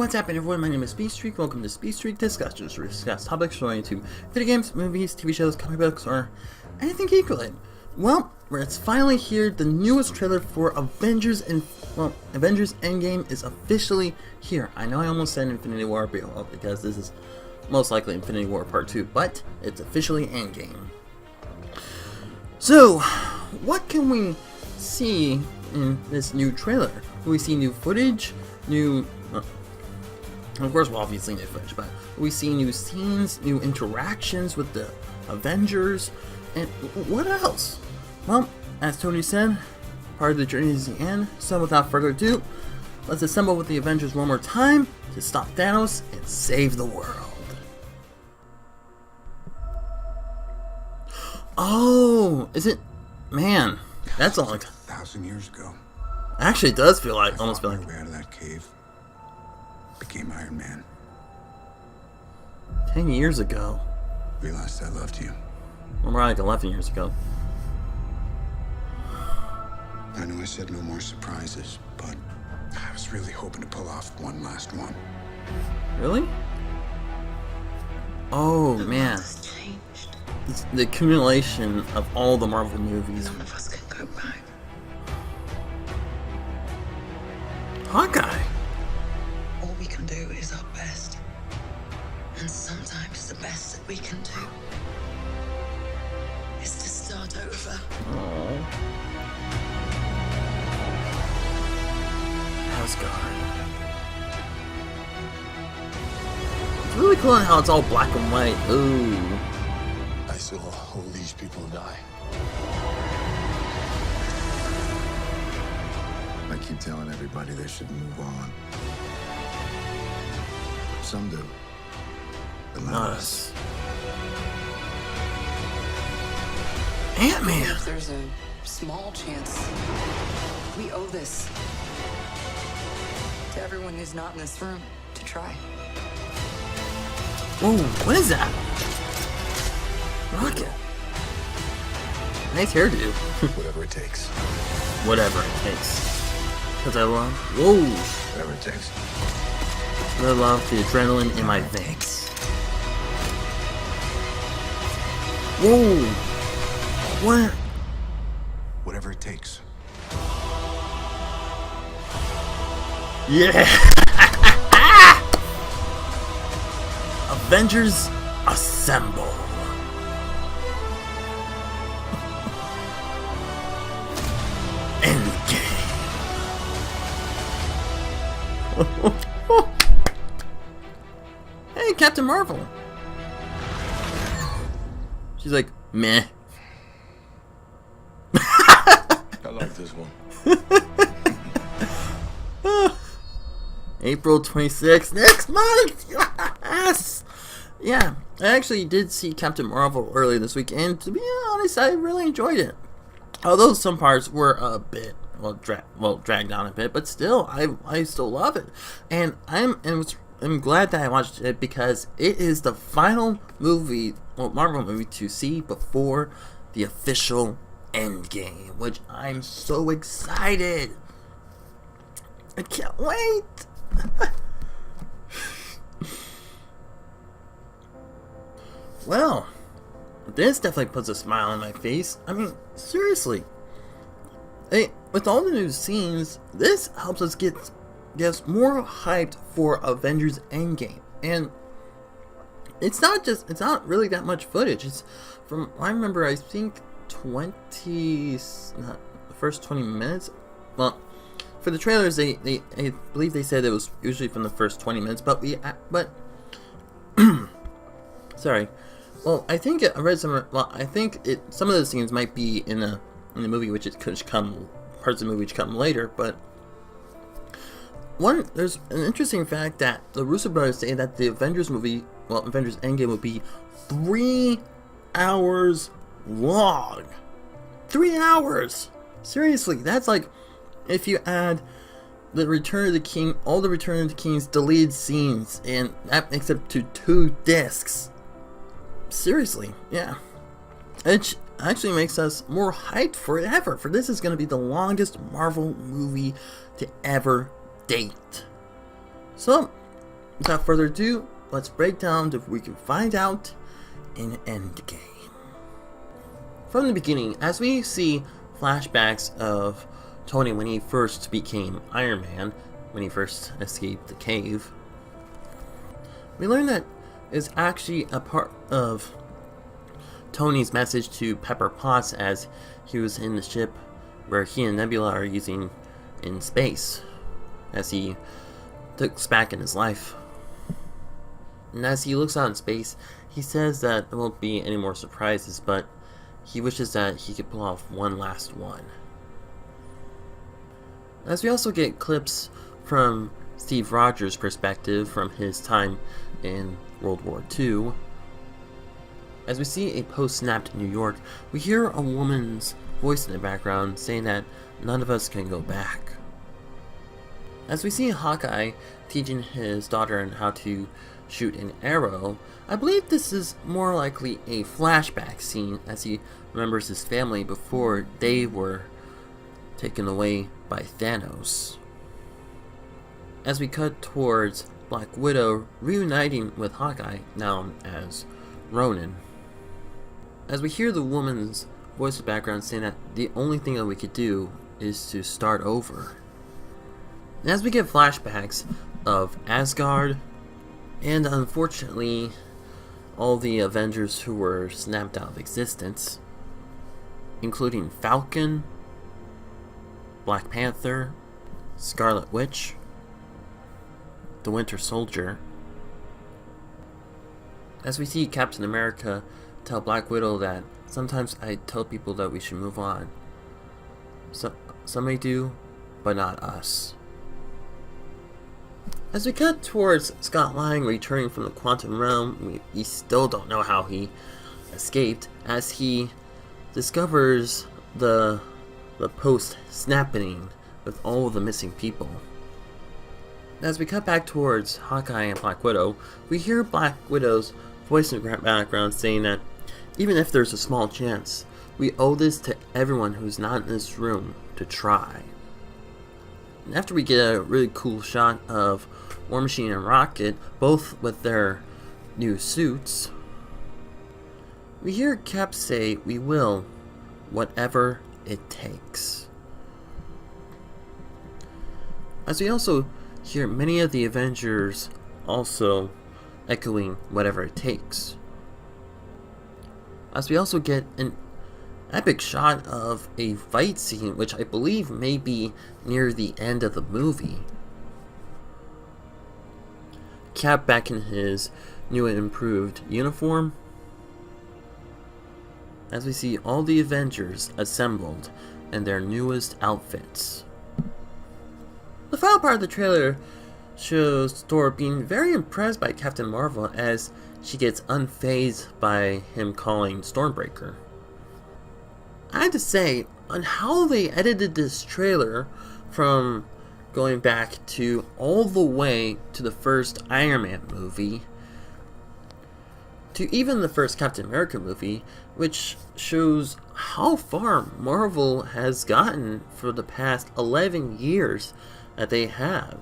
What's happening, everyone? My name is Speedstreak. Welcome to Speedstreak Discussions, where we discuss topics related to video games, movies, TV shows, comic books, or anything geek-related. Well, it's finally here. The newest trailer for Avengers Endgame is officially here. I know I almost said Infinity War because this is most likely Infinity War Part 2, but it's officially Endgame. So, what can we see in this new trailer? We see new footage, of course, we'll obviously new footage, but we see new scenes, new interactions with the Avengers, and what else? Well, as Tony said, part of the journey is the end, so without further ado, let's assemble with the Avengers one more time to stop Thanos and save the world. Oh, is it? Man, that's a long time. 1,000 years ago. Actually, it does feel like, almost feel like. My way out of that cave. Became Iron Man. 10 years ago. Realized I loved you. Well, more like 11 years ago. I know I said no more surprises, but I was really hoping to pull off one last one. Really? Oh, man. It's the accumulation of all the Marvel movies. None of us can go back. Hawkeye. All we can do is our best. And sometimes the best that we can do is to start over. Oh. Asgard. It's really cool how it's all black and white. Ooh. I saw all these people die. I keep telling everybody they should move on. Some do, but not us. Ant-Man. If there's a small chance, we owe this to everyone who's not in this room to try. Whoa, what is that? Rocket. Nice hairdo. Whatever it takes. Whatever it takes. Because I love. Whoa. Whatever it takes. I love the adrenaline in my veins. Whoa. What? Whatever it takes. Yeah. Avengers Assemble. Hey, Captain Marvel. She's like, meh. I like this one. April 26th, next month. Yes. Yeah, I actually did see Captain Marvel earlier this week, and to be honest, I really enjoyed it. Although some parts were a bit dragged down a bit, but still, I still love it, and I'm glad that I watched it because it is the final movie, Marvel movie to see before the official Endgame, which I'm so excited. I can't wait. Well, this definitely puts a smile on my face. I mean, seriously. Hey, with all the new scenes, this helps us get us more hyped for Avengers Endgame. And it's not really that much footage. It's from, I remember, I think the first 20 minutes. Well, for the trailers, I believe they said it was usually from the first 20 minutes, but sorry. Well, I think I read some. Well, I think some of the scenes might be in the movie, which it could come parts of the movie which come later. But there's an interesting fact that the Russo brothers say that the Avengers movie, Avengers Endgame, will be 3 hours long. 3 hours. Seriously, that's like if you add the Return of the King, all the Return of the King's deleted scenes, and that makes up to 2 discs. Seriously, yeah. It actually makes us more hyped forever, for this is going to be the longest Marvel movie to ever date. So, Without further ado, let's break down what we can find out in Endgame. From the beginning, as we see flashbacks of Tony when he first became Iron Man, when he first escaped the cave, we learn that it's actually a part of Tony's message to Pepper Potts as he was in the ship where he and Nebula are using in space, as he looks back in his life. And as he looks out in space, he says that there won't be any more surprises, but he wishes that he could pull off one last one. As we also get clips from Steve Rogers' perspective from his time in World War II. As we see a post-snapped New York, we hear a woman's voice in the background saying that none of us can go back. As we see Hawkeye teaching his daughter on how to shoot an arrow, I believe this is more likely a flashback scene as he remembers his family before they were taken away by Thanos. As we cut towards Black Widow reuniting with Hawkeye, now as Ronin. As we hear the woman's voice in the background saying that the only thing that we could do is to start over. And as we get flashbacks of Asgard, and unfortunately all the Avengers who were snapped out of existence, including Falcon, Black Panther, Scarlet Witch, the Winter Soldier. As we see Captain America tell Black Widow that sometimes I tell people that we should move on. Some may do, but not us. As we cut towards Scott Lang returning from the quantum realm, we still don't know how he escaped, as he discovers the post-snapping with all of the missing people. As we cut back towards Hawkeye and Black Widow, we hear Black Widow's voice in the background saying that even if there's a small chance, we owe this to everyone who's not in this room to try. And after we get a really cool shot of War Machine and Rocket, both with their new suits, we hear Cap say, "We will, whatever it takes." As we also hear many of the Avengers also echoing "whatever it takes." As we also get an epic shot of a fight scene, which I believe may be near the end of the movie. Cap back in his new and improved uniform, as we see all the Avengers assembled in their newest outfits. The final part of the trailer shows Thor being very impressed by Captain Marvel as she gets unfazed by him calling Stormbreaker. I had to say, on how they edited this trailer from going back to all the way to the first Iron Man movie, to even the first Captain America movie, which shows how far Marvel has gotten for the past 11 years that they have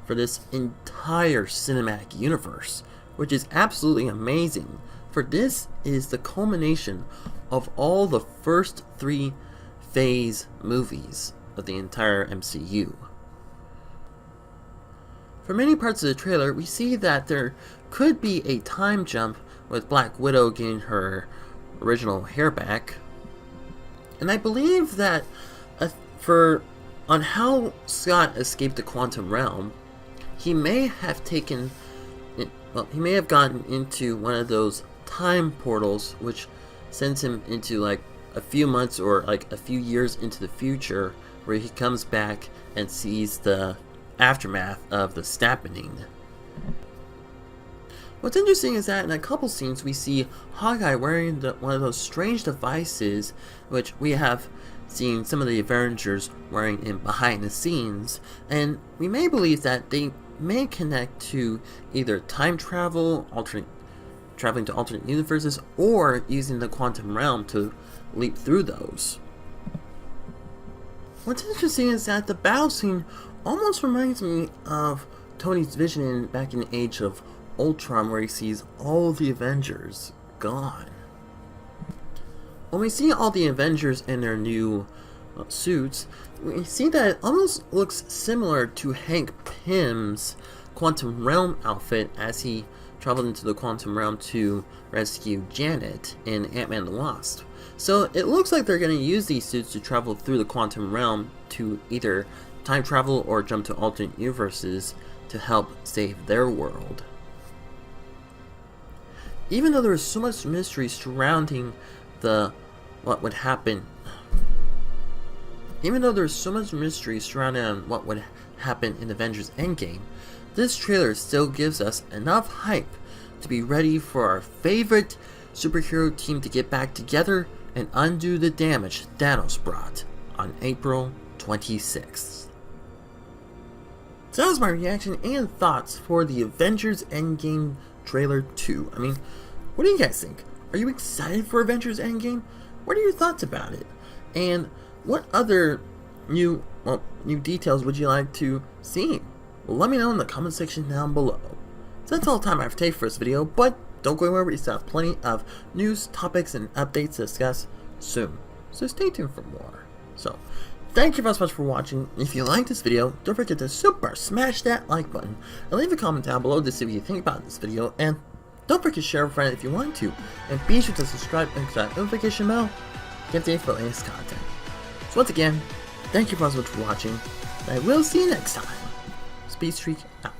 for this entire cinematic universe, which is absolutely amazing, for this is the culmination of all the first 3 phase movies of the entire MCU. For many parts of the trailer, we see that there could be a time jump with Black Widow getting her original hair back. And I believe that on how Scott escaped the quantum realm, he may have gotten into one of those time portals which sends him into like a few months or like a few years into the future, where he comes back and sees the aftermath of the snapping. What's interesting is that in a couple scenes we see Hawkeye wearing one of those strange devices which we have seen some of the Avengers wearing in behind the scenes, and we may believe that they may connect to either time travel, traveling to alternate universes, or using the quantum realm to leap through those. What's interesting is that the battle scene almost reminds me of Tony's vision back in the Age of Ultron, where he sees all the Avengers gone. When we see all the Avengers in their new suits, we see that it almost looks similar to Hank Pym's Quantum Realm outfit as he traveled into the Quantum Realm to rescue Janet in Ant-Man the Wasp. So it looks like they're going to use these suits to travel through the Quantum Realm to either time travel or jump to alternate universes to help save their world. Even though there is so much mystery surrounding what would happen in Avengers Endgame, this trailer still gives us enough hype to be ready for our favorite superhero team to get back together and undo the damage Thanos brought on April 26th. So that was my reaction and thoughts for the Avengers Endgame trailer 2. I mean, what do you guys think? Are you excited for Avengers Endgame? What are your thoughts about it? And what other new details would you like to see? Well, let me know in the comment section down below. So that's all the time I have to take for this video, but don't go anywhere, we still have plenty of news, topics, and updates to discuss soon. So stay tuned for more. So, thank you very much for watching. If you like this video, don't forget to super smash that like button and leave a comment down below to see what you think about this video. And don't forget to share with a friend if you want to. And be sure to subscribe and click that notification bell to get updated for the latest content. So once again, thank you very much for watching, and I will see you next time. Speedstreak out.